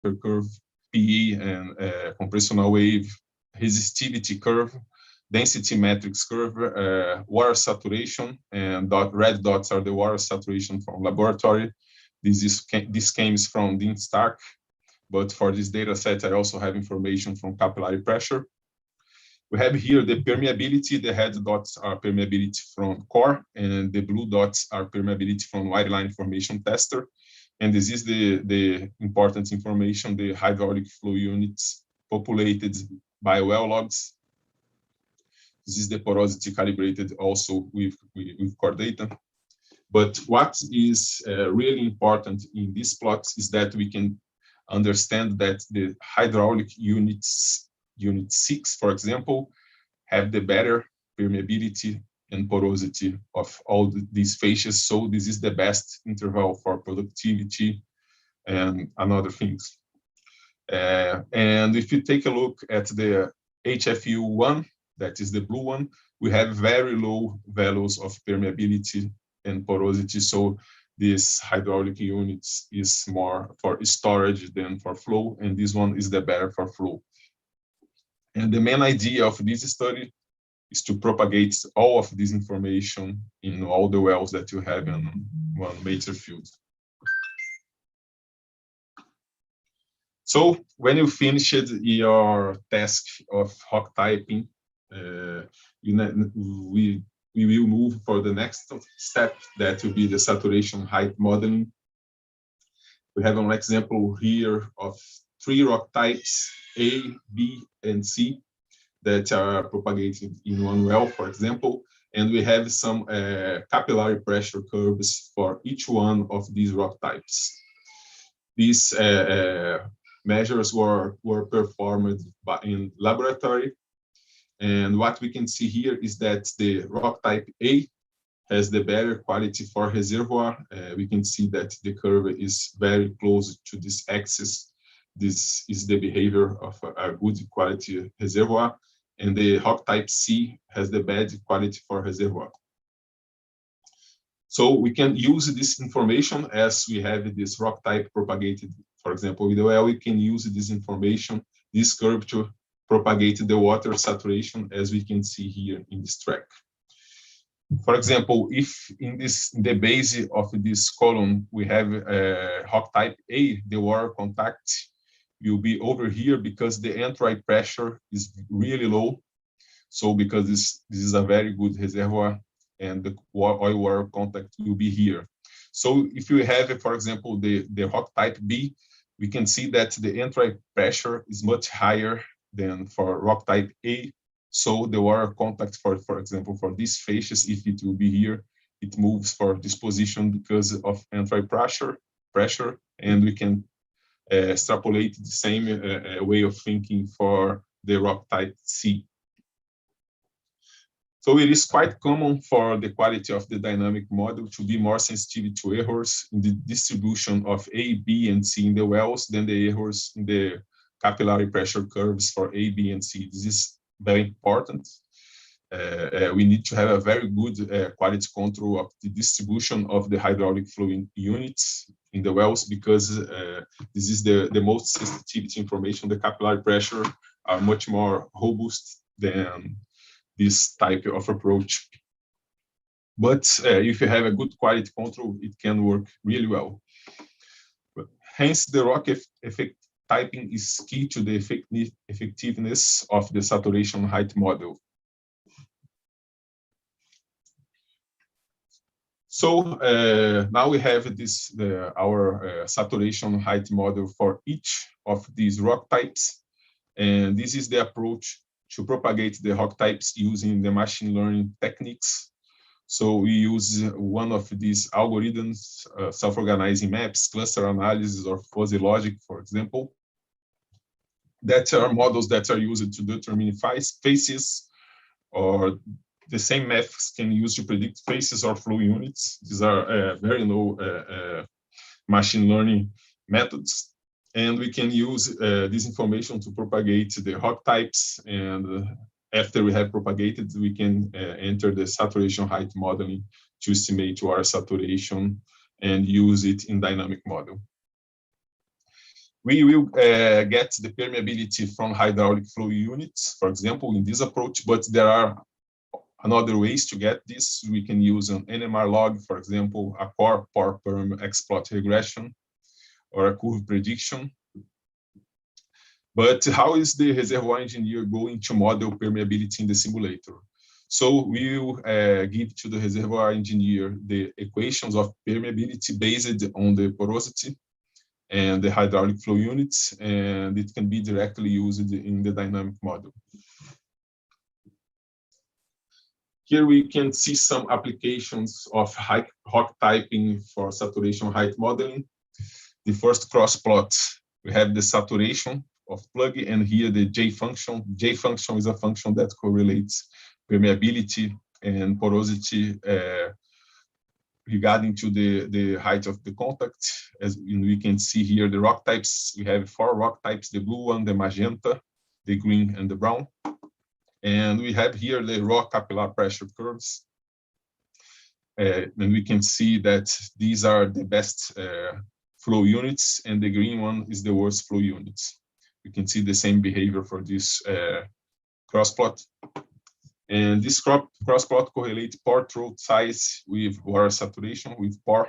curve, PE and compressional wave, resistivity curve, density matrix curve, water saturation, and red dots are the water saturation from laboratory. This came from Dean Stark, but for this data set, I also have information from capillary pressure. We have here the permeability. The red dots are permeability from core, and the blue dots are permeability from white line formation tester. And this is the important information, the hydraulic flow units populated by well logs. This is the porosity calibrated also with core data. But what is really important in these plots is that we can understand that the hydraulic units, unit 6, for example, have the better permeability and porosity of all these phases. So this is the best interval for productivity and other things. And if you take a look at the HFU1, that is the blue one, we have very low values of permeability and porosity. So this hydraulic units is more for storage than for flow, and this one is the better for flow. And the main idea of this study is to propagate all of this information in all the wells that you have in one major field. So when you finished your task of rock typing, we will move for the next step, that will be the saturation height modeling. We have an example here of 3 rock types, A, B, and C, that are propagated in one well, for example, and we have some capillary pressure curves for each one of these rock types. These measures were performed in laboratory, and what we can see here is that the rock type A has the better quality for reservoir. We can see that the curve is very close to this axis. This is the behavior of a good quality reservoir, and the rock type C has the bad quality for reservoir. So we can use this information as we have this rock type propagated. For example, with the well, we can use this information, this curve, to propagate the water saturation, as we can see here in this track. For example, if in the base of this column we have rock type A, the water contact will be over here because the entry pressure is really low. So because this is a very good reservoir, and the oil water contact will be here. So if you have, for example, the rock type B, we can see that the entry pressure is much higher than for rock type A. So the water contact, for example, for these phases, if it will be here, it moves for this position because of entry pressure, and we can extrapolate the same way of thinking for the rock type C. So it is quite common for the quality of the dynamic model to be more sensitive to errors in the distribution of A, B, and C in the wells than the errors in the capillary pressure curves for A, B, and C. This is very important. We need to have a very good quality control of the distribution of the hydraulic flow units in the wells, because this is the most sensitivity information. The capillary pressure are much more robust than this type of approach. But if you have a good quality control, it can work really well. Hence, the rock effect typing is key to the effectiveness of the saturation height model. So now we have our saturation height model for each of these rock types, and this is the approach to propagate the rock types using the machine learning techniques. So we use one of these algorithms, self-organizing maps, cluster analysis, or fuzzy logic, for example, that are models that are used to determine phases, or the same methods can use to predict phases or flow units. These are very low machine learning methods. And we can use this information to propagate the rock types. And after we have propagated, we can enter the saturation height modeling to estimate our saturation and use it in dynamic model. We will get the permeability from hydraulic flow units, for example, in this approach, but there are another ways to get this. We can use an NMR log, for example, a core perm exploit regression, or a curve prediction. But how is the reservoir engineer going to model permeability in the simulator? So we will give to the reservoir engineer the equations of permeability based on the porosity and the hydraulic flow units, and it can be directly used in the dynamic model. Here we can see some applications of rock typing for saturation height modeling. The first cross plot, we have the saturation of plug, and here the J function. J function is a function that correlates permeability and porosity regarding to the height of the contact. As we can see here, the rock types, we have 4 rock types: the blue one, the magenta, the green, and the brown. And we have here the raw capillary pressure curves. And we can see that these are the best flow units, and the green one is the worst flow units. We can see the same behavior for this cross plot. And this cross plot correlates pore throat size with water saturation, with pore.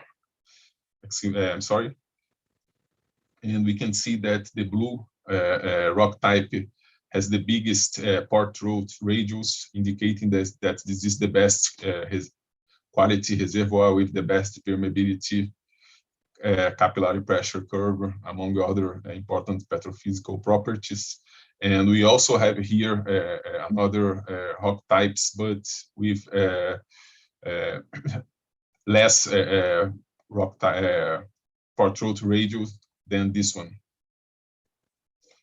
I'm sorry. And we can see that the blue rock type has the biggest pore throat radius, indicating that this is the best quality reservoir with the best permeability, capillary pressure curve, among other important petrophysical properties. And we also have here another rock types, but with less pore throat radius than this one.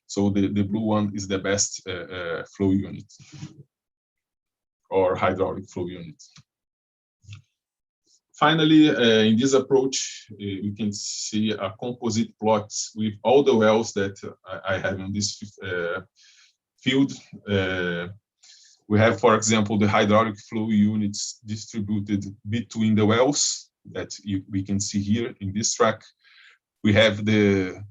So the blue one is the best flow unit, or hydraulic flow unit. Finally, in this approach, you can see a composite plot with all the wells that I have in this field. We have, for example, the hydraulic flow units distributed between the wells that we can see here in this track. We have the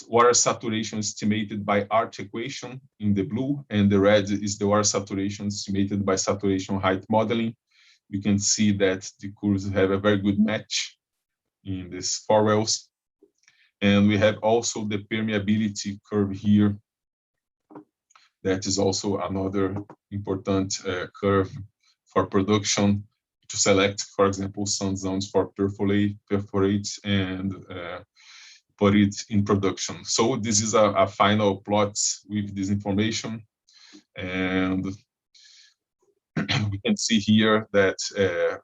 water saturation estimated by arch equation in the blue, and the red is the water saturation estimated by saturation height modeling. You can see that the curves have a very good match in these 4 wells. And we have also the permeability curve here. That is also another important curve for production to select, for example, some zones for perforate and put it in production. So this is a final plot with this information. And we can see here that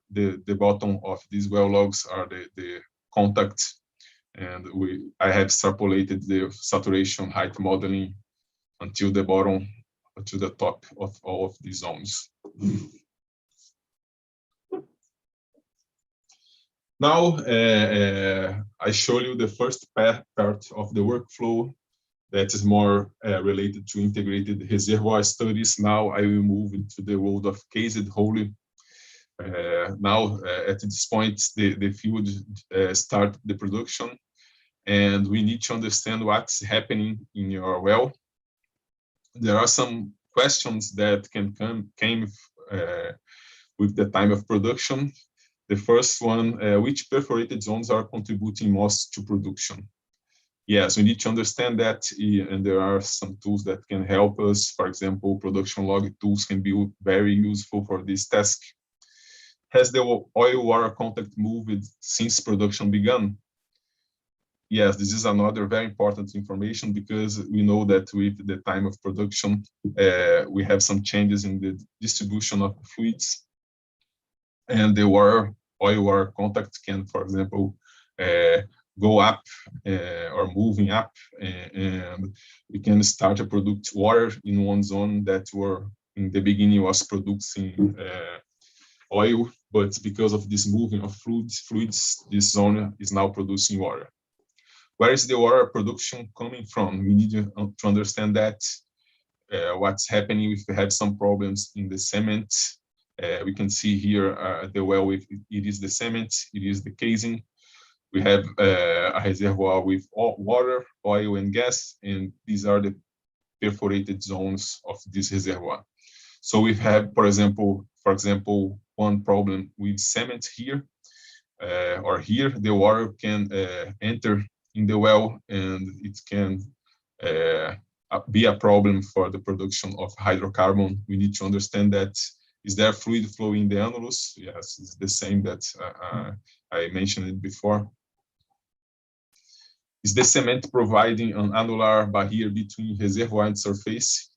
the bottom of these well logs are the contact, and I have extrapolated the saturation height modeling until the bottom, to the top of all of these zones. Now, I show you the first part of the workflow that is more related to integrated reservoir studies. Now I will move into the world of cased hole. Now, at this point, the field start the production, and we need to understand what's happening in your well. There are some questions that came with the time of production. The first one, which perforated zones are contributing most to production? Yes, we need to understand that, and there are some tools that can help us. For example, production log tools can be very useful for this task. Has the oil-water contact moved since production began? Yes, this is another very important information, because we know that with the time of production, we have some changes in the distribution of fluids, and the oil-water contact can, for example, go up or moving up, and we can start to produce water in one zone that were in the beginning was producing oil, but because of this moving of fluids, this zone is now producing water. Where is the water production coming from? We need to understand that what's happening if we have some problems in the cement. We can see here the well, if it is the cement, it is the casing. we have a reservoir with water, oil, and gas, and these are the perforated zones of this reservoir. So we have, for example, one problem with cement here, or here, the water can enter in the well, and it can be a problem for the production of hydrocarbon. We need to understand that. Is there fluid flow in the annulus? Yes, it's the same that I mentioned it before. Is the cement providing an annular barrier between reservoir and surface?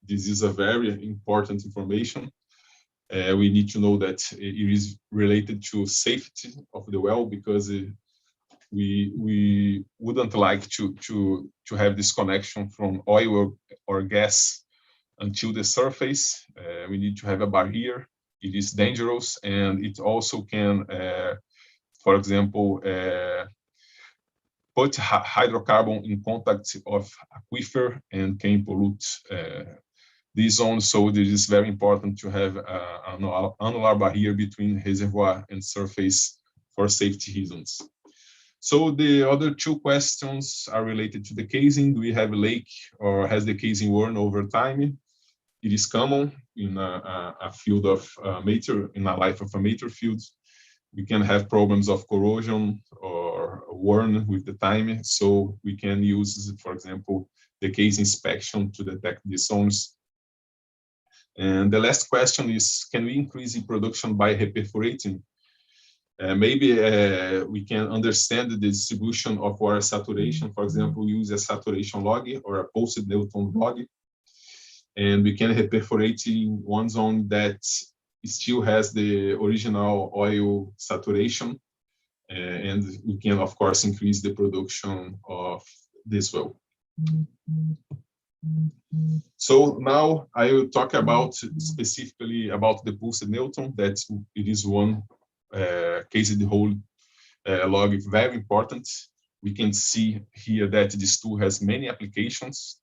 This is a very important information. We need to know that it is related to safety of the well, because we wouldn't like to have this connection from oil or gas until the surface. We need to have a barrier. It is dangerous, and it also can, for example, put hydrocarbon in contact of aquifer and can pollute these zones. So it is very important to have an annular barrier between reservoir and surface for safety reasons. So the other two questions are related to the casing. Do we have a leak, or has the casing worn over time? It is common in a field of in a life of a mature field. We can have problems of corrosion or worn with the time. So we can use, for example, the case inspection to detect these zones. And the last question is, can we increase the production by reperforating? Maybe we can understand the distribution of water saturation. For example, use a saturation log or a pulsed neutron log. And we can reperforate in one zone that still has the original oil saturation. And we can, of course, increase the production of this well. So now I will talk about specifically about the pulsed neutron. That it is one cased hole log, very important. We can see here that this tool has many applications.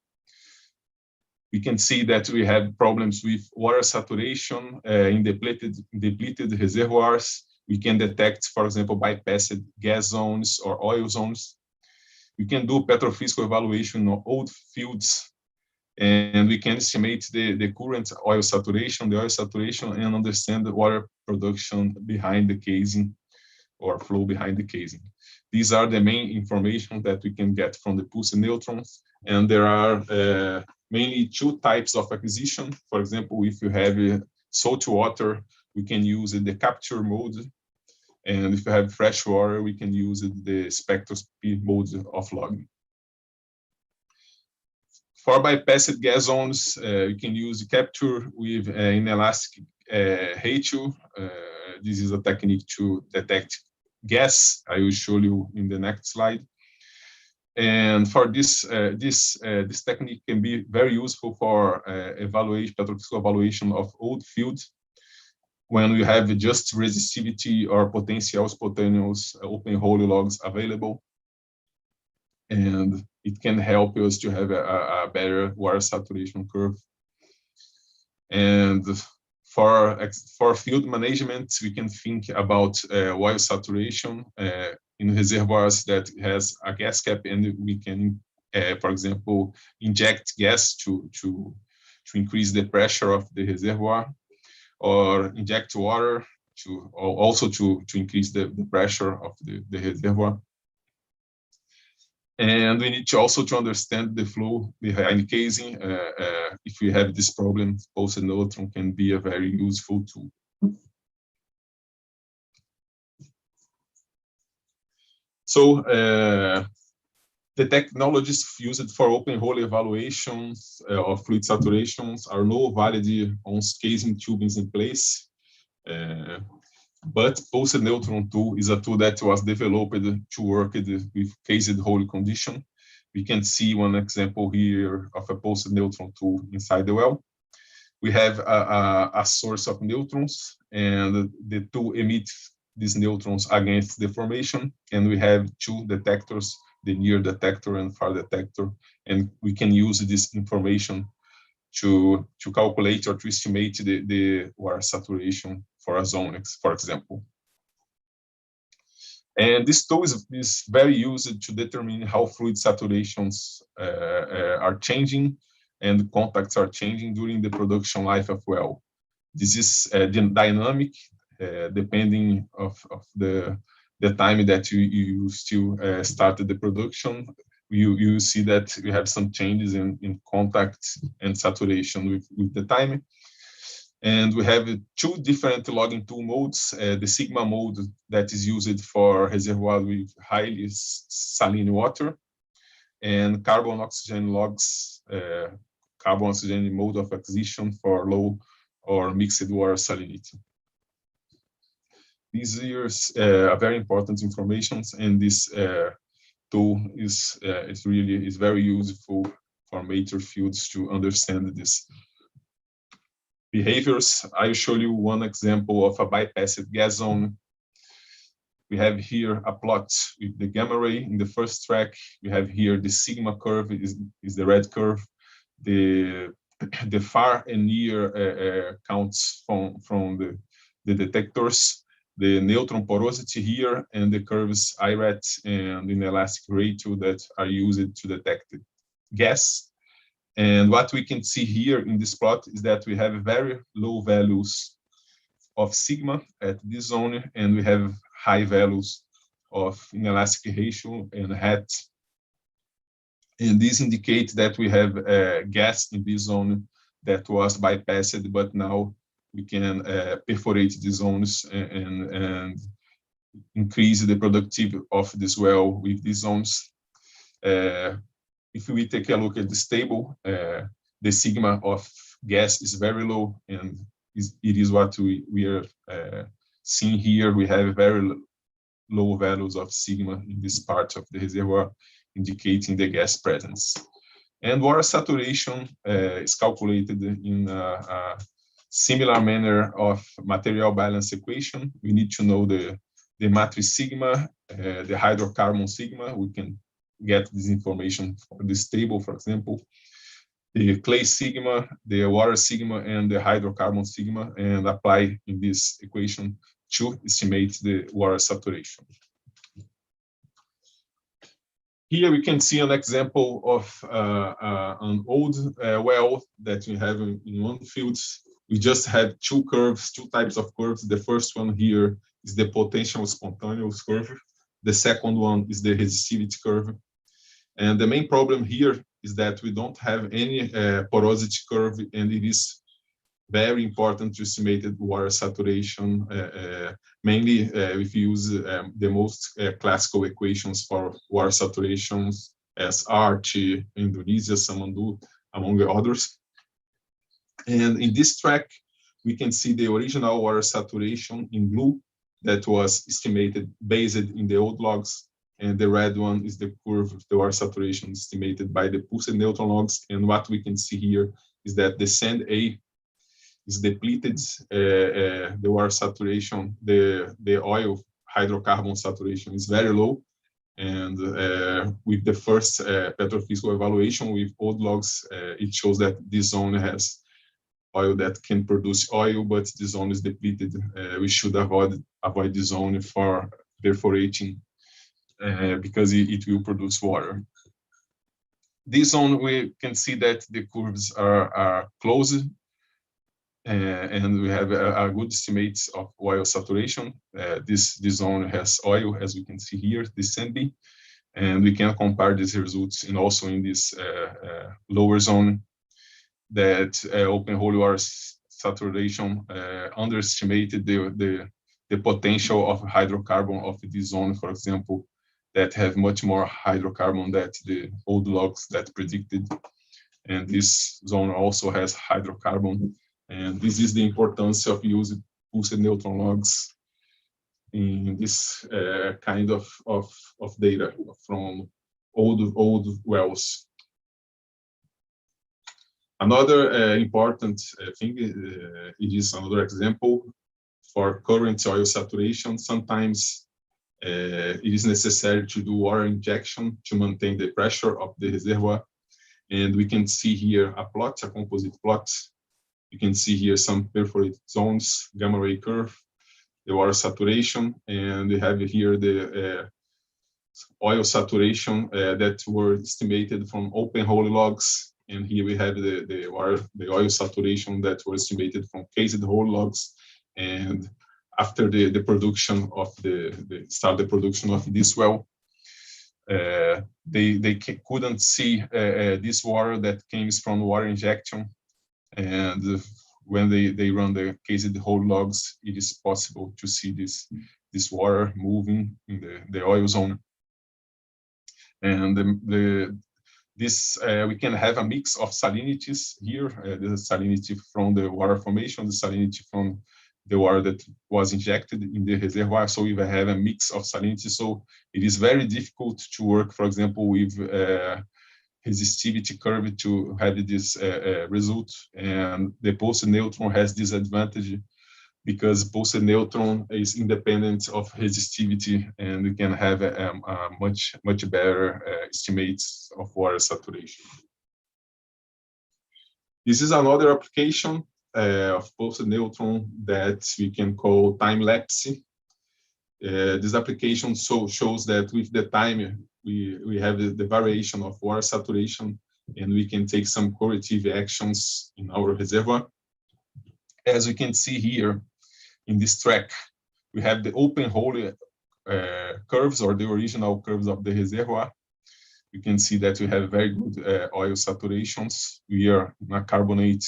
We can see that we have problems with water saturation in depleted reservoirs. We can detect, for example, bypassed gas zones or oil zones. We can do petrophysical evaluation of old fields, and we can estimate the current oil saturation, and understand the water production behind the casing or flow behind the casing. These are the main information that we can get from the pulsed neutrons, and there are mainly two types of acquisition. For example, if you have salt water, we can use the capture mode, and if you have fresh water, we can use the spectroscopy mode of logging. For bypassed gas zones, we can use capture with inelastic ratio. This is a technique to detect gas. I will show you in the next slide. And for this technique can be very useful for petrophysical evaluation of old fields when we have just resistivity or potential spontaneous open hole logs available. And it can help us to have a better water saturation curve. And for field management, we can think about oil saturation in reservoirs that has a gas cap, and we can, for example, inject gas to increase the pressure of the reservoir, or inject water to increase the pressure of the reservoir. And we need to also understand the flow behind the casing. If we have this problem, pulsed neutron can be a very useful tool. So the technologies used for open hole evaluations of fluid saturations are no valid on casing tubings in place. But pulsed neutron tool is a tool that was developed to work with cased hole condition. We can see one example here of a pulsed neutron tool inside the well. We have a source of neutrons, and the tool emits these neutrons against the formation, and we have two detectors, the near detector and far detector, and we can use this information to calculate or to estimate the water saturation for a zone, for example. And this tool is very used to determine how fluid saturations are changing and contacts are changing during the production life of well. This is dynamic, depending of the time that you still started the production. You see that we have some changes in contact and saturation with the time. And we have two different logging tool modes, the Sigma mode that is used for reservoirs with highly saline water, and carbon oxygen logs, carbon oxygen mode of acquisition for low or mixed water salinity. These are very important information, and this tool is very useful for major fields to understand this behaviors. I'll show you one example of a bypassed gas zone. We have here a plot with the gamma ray in the first track. We have here the sigma curve is the red curve. The far and near counts from the detectors. The neutron porosity here, and the curves IRAT and inelastic ratio that are used to detect gas. And what we can see here in this plot is that we have very low values of sigma at this zone, and we have high values of inelastic ratio and hat. And this indicates that we have gas in this zone that was bypassed, but now we can perforate the zones and increase the productivity of this well with these zones. If we take a look at this table, the sigma of gas is very low, and it is what we are seeing here. We have very low values of sigma in this part of the reservoir, indicating the gas presence. And water saturation is calculated in a similar manner of material balance equation. We need to know the matrix sigma, the hydrocarbon sigma. We can get this information from this table, for example, the clay sigma, the water sigma, and the hydrocarbon sigma, and apply in this equation to estimate the water saturation. Here we can see an example of an old well that we have in one field. We just had two curves, two types of curves. The first one here is the potential spontaneous curve. The second one is the resistivity curve. And the main problem here is that we don't have any porosity curve, and it is very important to estimate the water saturation, mainly if you use the most classical equations for water saturations as RT, Indonesia, Samandu, among others. And in this track, we can see the original water saturation in blue that was estimated based in the old logs. And the red one is the curve of the water saturation estimated by the pulsed neutron logs. And what we can see here is that the sand A is depleted, the water saturation, the oil hydrocarbon saturation is very low. And with the first petrophysical evaluation with old logs, it shows that this zone has oil that can produce oil, but the zone is depleted. We should avoid the zone for perforating because it will produce water. This zone, we can see that the curves are closed, and we have a good estimates of oil saturation. This zone has oil, as we can see here, this sand B, and we can compare these results and also in this lower zone that open hole water saturation underestimated the potential of hydrocarbon of this zone, for example, that have much more hydrocarbon than the old logs that predicted. And this zone also has hydrocarbon. And this is the importance of using pulsed neutron logs in this kind of data from old wells. Another important thing, it is another example for current oil saturation. Sometimes it is necessary to do water injection to maintain the pressure of the reservoir. And we can see here a plot, a composite plot. You can see here some perforated zones, gamma ray curve, the water saturation, and we have here the oil saturation that were estimated from open hole logs, and here we have the oil saturation that were estimated from cased hole logs. And after the production of the production of this well, they couldn't see this water that comes from water injection, and when they run the cased hole logs, it is possible to see this water moving in the oil zone. And we can have a mix of salinities here. The salinity from the water formation, the salinity from the water that was injected in the reservoir. So we have a mix of salinity. So it is very difficult to work, for example, with resistivity curve to have this result. And the pulsed neutron has this advantage because pulsed neutron is independent of resistivity, and we can have a much better estimates of water saturation. This is another application of pulsed neutron that we can call time lapse. This application shows that with the time we have the variation of water saturation, and we can take some corrective actions in our reservoir. As we can see here in this track, we have the open hole curves, or the original curves of the reservoir. You can see that we have very good oil saturations. We are in a carbonate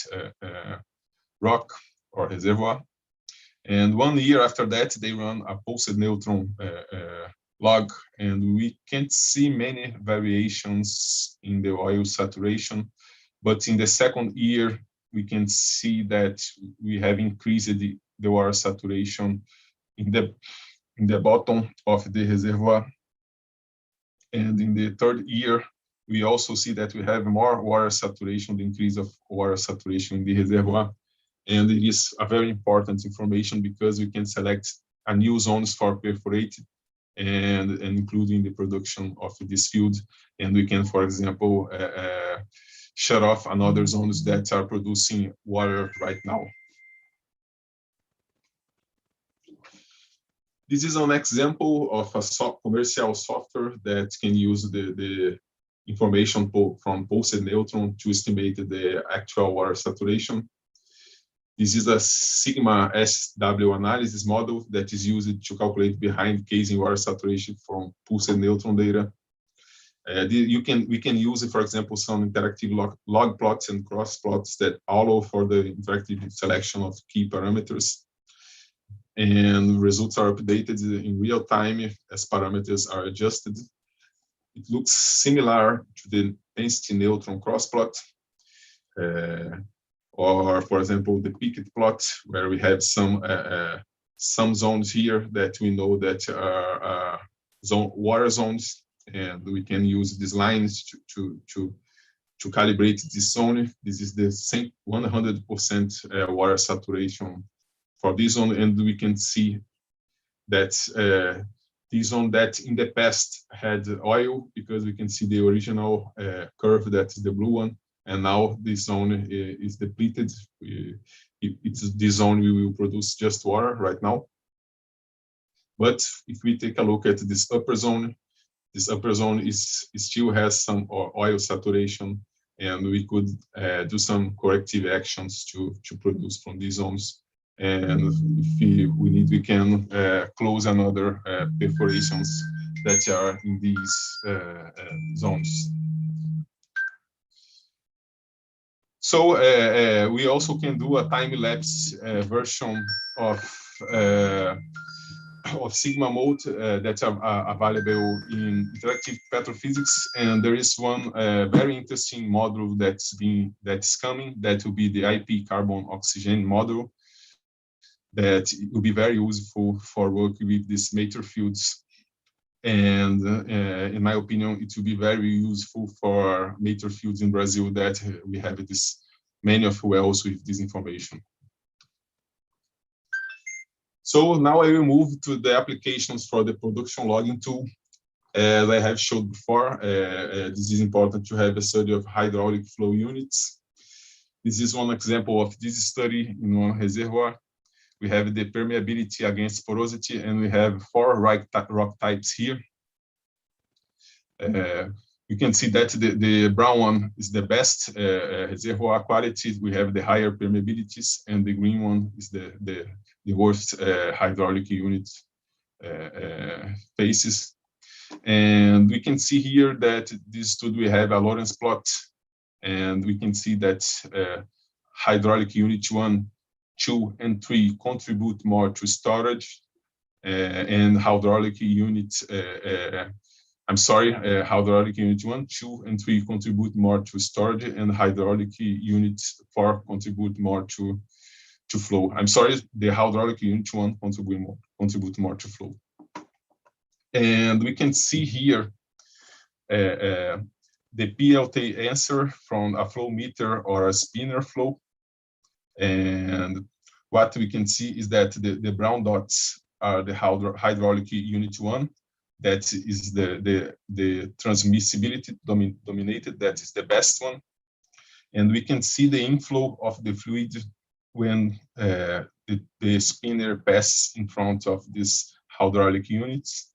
rock or reservoir. And 1 year after that, they run a pulsed neutron log, and we can't see many variations in the oil saturation. But in the second year, we can see that we have increased the water saturation in the bottom of the reservoir. And in the third year, we also see that we have more water saturation, the increase of water saturation in the reservoir. And it is a very important information because we can select a new zones for perforate and including the production of this field. And we can, for example, shut off another zones that are producing water right now. This is an example of a commercial software that can use the information from pulsed neutron to estimate the actual water saturation. This is a sigma SW analysis model that is used to calculate behind casing water saturation from pulsed neutron data. We can use, for example, some interactive log plots and cross plots that allow for the interactive selection of key parameters. And results are updated in real time as parameters are adjusted. It looks similar to the density neutron cross plot, or for example, the Pickett plot, where we have some zones here that we know that are water zones, and we can use these lines to calibrate this zone. This is the same 100% water saturation for this zone, and we can see that this zone that in the past had oil, because we can see the original curve, that's the blue one, and now this zone is depleted. It's this zone we will produce just water right now. But if we take a look at this upper zone still has some oil saturation, and we could do some corrective actions to produce from these zones. And if we need, we can close another perforations that are in these zones. So we also can do a time-lapse version of Sigma mode that are available in interactive Petrofísica, and there is one very interesting module that's coming. That will be the IP carbon oxygen module. That will be very useful for working with these matter fields, and in my opinion, it will be very useful for matter fields in Brazil that we have many of wells with this information. So now I will move to the applications for the production logging tool. As I have showed before, this is important to have a study of hydraulic flow units. This is one example of this study in one reservoir. we have the permeability against porosity, and we have 4 rock types here. You can see that the brown one is the best reservoir quality. We have the higher permeabilities, and the green one is the worst hydraulic unit phases. And we can see here that this study we have a Lorentz plot, and we can see that hydraulic unit 1, 2, and 3 contribute more to storage, and hydraulic unit hydraulic unit 1, 2, and 3 contribute more to storage, and hydraulic unit 4 contribute more to flow. The hydraulic unit 1 contribute more to flow. And we can see here the PLT answer from a flow meter or a spinner flow. And what we can see is that the brown dots are the hydraulic unit 1. That is the transmissibility dominated, that is the best one. And we can see the inflow of the fluid when the spinner passes in front of these hydraulic units.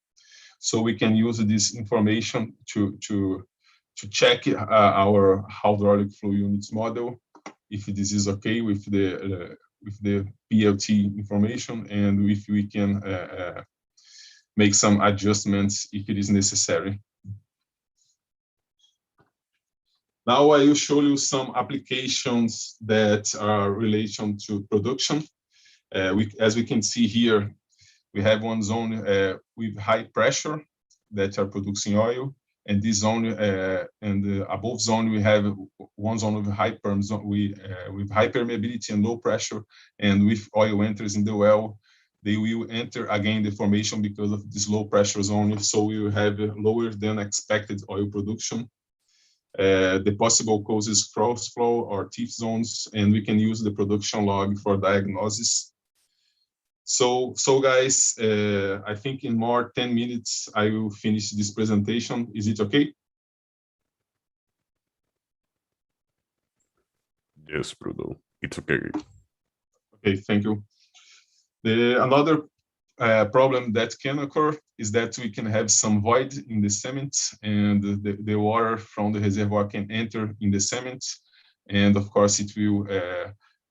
So we can use this information to check our hydraulic flow units model, if this is okay with the PLT information, and if we can make some adjustments if it is necessary. Now I will show you some applications that are related to production. As we can see here, we have one zone with high pressure that are producing oil, and this zone and the above zone we have one zone with high with high permeability and low pressure, and if oil enters in the well, they will enter again the formation because of this low pressure zone, so we will have lower than expected oil production. The possible causes cross flow or teeth zones, and we can use the production log for diagnosis. So guys, I think in more 10 minutes I will finish this presentation. Is it okay? Yes, Bruno, it's okay. Okay, thank you. Another problem that can occur is that we can have some void in the cement, and the water from the reservoir can enter in the cement, and of course it will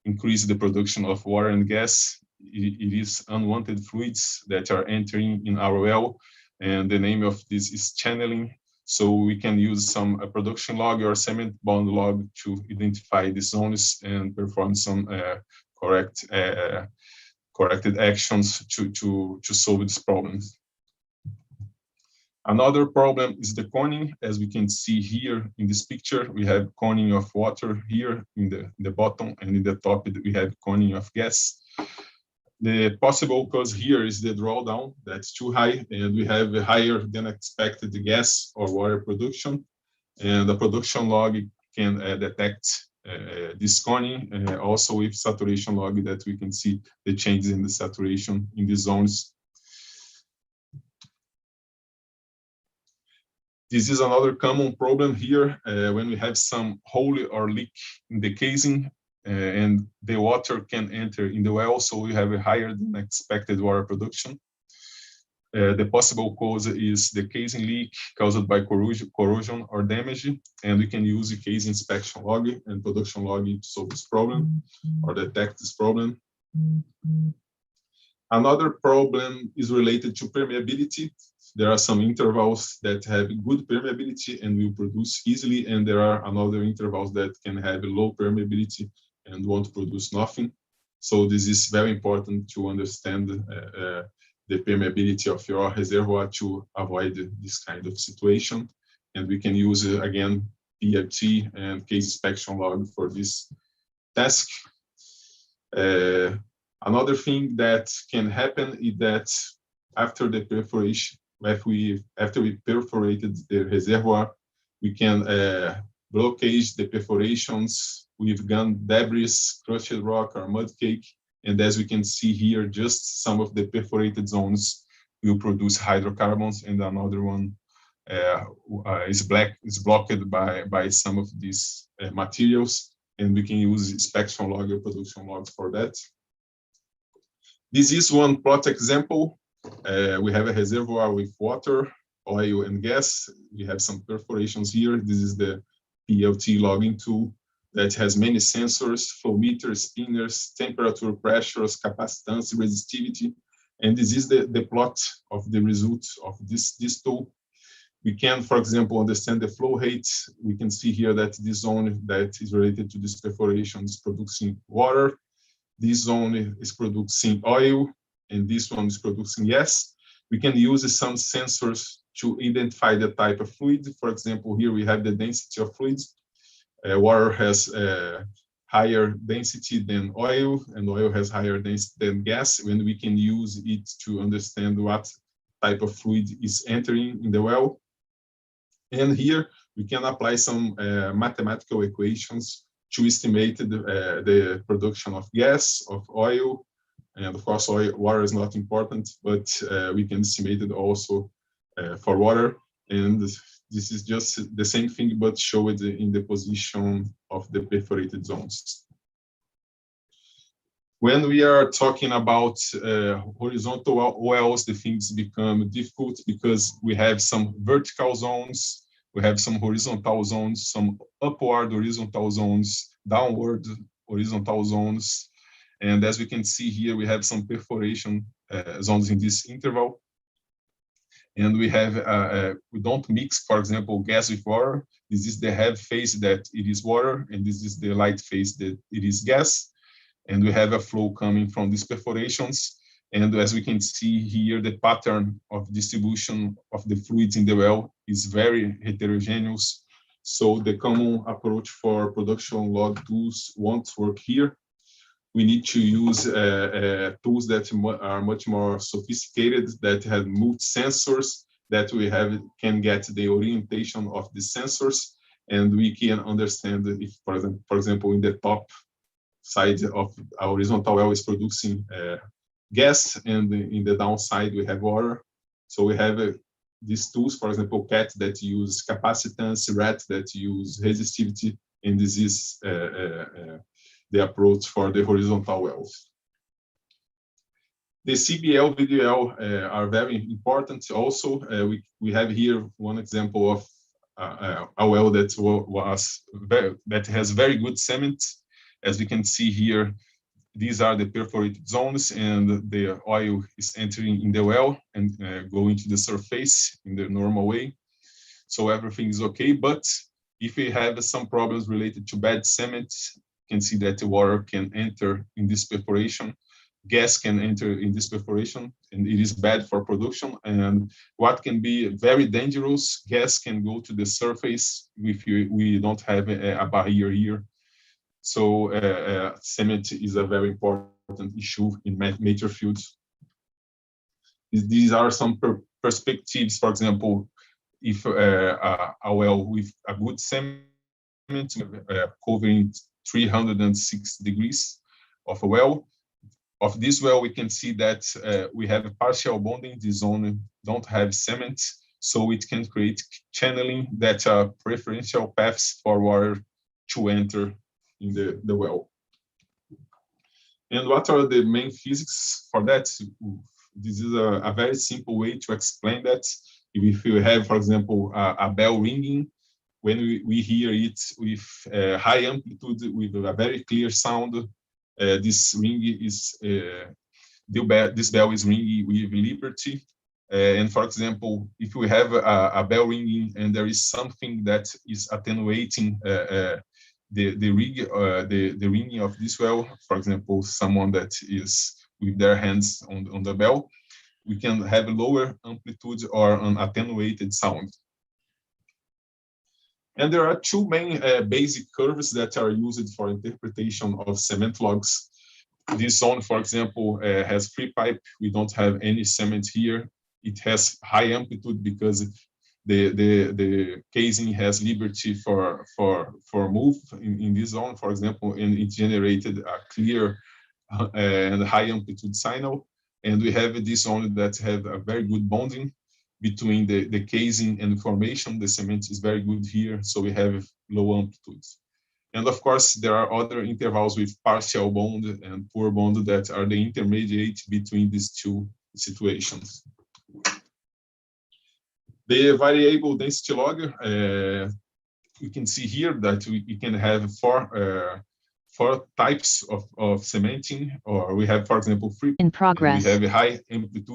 increase the production of water and gas. It is unwanted fluids that are entering in our well, and the name of this is channeling. So we can use some production log or cement bond log to identify the zones and perform some corrected actions to solve these problems. Another problem is the coning. As we can see here in this picture, we have coning of water here in the bottom, and in the top we have coning of gas. The possible cause here is the drawdown that's too high, and we have a higher than expected gas or water production, and the production log can detect this coning, also with saturation log that we can see the changes in the saturation in the zones. This is another common problem here when we have some hole or leak in the casing, and the water can enter in the well, so we have a higher than expected water production. The possible cause is the casing leak caused by corrosion or damage, and we can use the case inspection log and production log to solve this problem or detect this problem. Another problem is related to permeability. There are some intervals that have good permeability and will produce easily, and there are another intervals that can have low permeability and won't produce nothing. So this is very important to understand the permeability of your reservoir to avoid this kind of situation. And we can use, again, PLT and case inspection log for this task. Another thing that can happen is that after the perforation, after we perforated the reservoir, we can blockage the perforations with gun debris, crushed rock, or mud cake. And as we can see here, just some of the perforated zones will produce hydrocarbons, and another one is blocked by some of these materials. And we can use inspection log or production logs for that. This is one plot example. We have a reservoir with water, oil, and gas. We have some perforations here. This is the PLT logging tool that has many sensors, flow meters, spinners, temperature, pressures, capacitance, resistivity. And this is the plot of the results of this tool. We can, for example, understand the flow rate. We can see here that this zone that is related to this perforation is producing water. This zone is producing oil, and this one is producing gas. We can use some sensors to identify the type of fluid. For example, here we have the density of fluids. Water has higher density than oil, and oil has higher density than gas, and we can use it to understand what type of fluid is entering in the well. And here we can apply some mathematical equations to estimate the production of gas, of oil, and of course water is not important, but we can estimate it also for water. And this is just the same thing, but show it in the position of the perforated zones. When we are talking about horizontal wells, the things become difficult because we have some vertical zones, we have some horizontal zones, some upward horizontal zones, downward horizontal zones. And as we can see here, we have some perforation zones in this interval. And we have, we don't mix, for example, gas with water. This is the heavy phase that it is water, and this is the light phase that it is gas. And we have a flow coming from these perforations. And as we can see here, the pattern of distribution of the fluids in the well is very heterogeneous. So the common approach for production log tools won't work here. We need to use tools that are much more sophisticated, that have multi-sensors, that we can get the orientation of the sensors, and we can understand if, for example, in the top side of our horizontal well is producing gas, and in the downside we have water. So we have these tools, for example, CAT that use capacitance, RAT that use resistivity, and this is the approach for the horizontal wells. The CBL, VDL are very important also. We have here one example of a well that has very good cement. As we can see here, these are the perforated zones, and the oil is entering in the well and going to the surface in the normal way. So everything is okay. But if we have some problems related to bad cement, you can see that the water can enter in this perforation, gas can enter in this perforation, and it is bad for production. And what can be very dangerous, gas can go to the surface if we don't have a barrier here. So cement is a very important issue in major fields. These are some perspectives. For example, if a well with a good cement covering 306 degrees of a well, of this well, we can see that we have a partial bonding. This zone don't have cement, so it can create channeling that are preferential paths for water to enter in the well. And what are the main physics for that? This is a very simple way to explain that. If you have, for example, a bell ringing, when we hear it with high amplitude, with a very clear sound, this ring is this bell is ringing with liberty. And for example, if we have a bell ringing and there is something that is attenuating the ringing of this well, for example, someone that is with their hands on the bell, we can have a lower amplitude or an attenuated sound. And there are two main basic curves that are used for interpretation of cement logs. This zone, for example, has free pipe. We don't have any cement here. It has high amplitude because the casing has liberty for move in this zone, for example, and it generated a clear and high amplitude signal. And we have this zone that have a very good bonding between the casing and the formation. The cement is very good here, so we have low amplitudes. And of course, there are other intervals with partial bond and poor bond that are the intermediate between these two situations. The variable density log, you can see here that we can have four types of cementing, or we have, for example, free. In progress. We have a high amplitude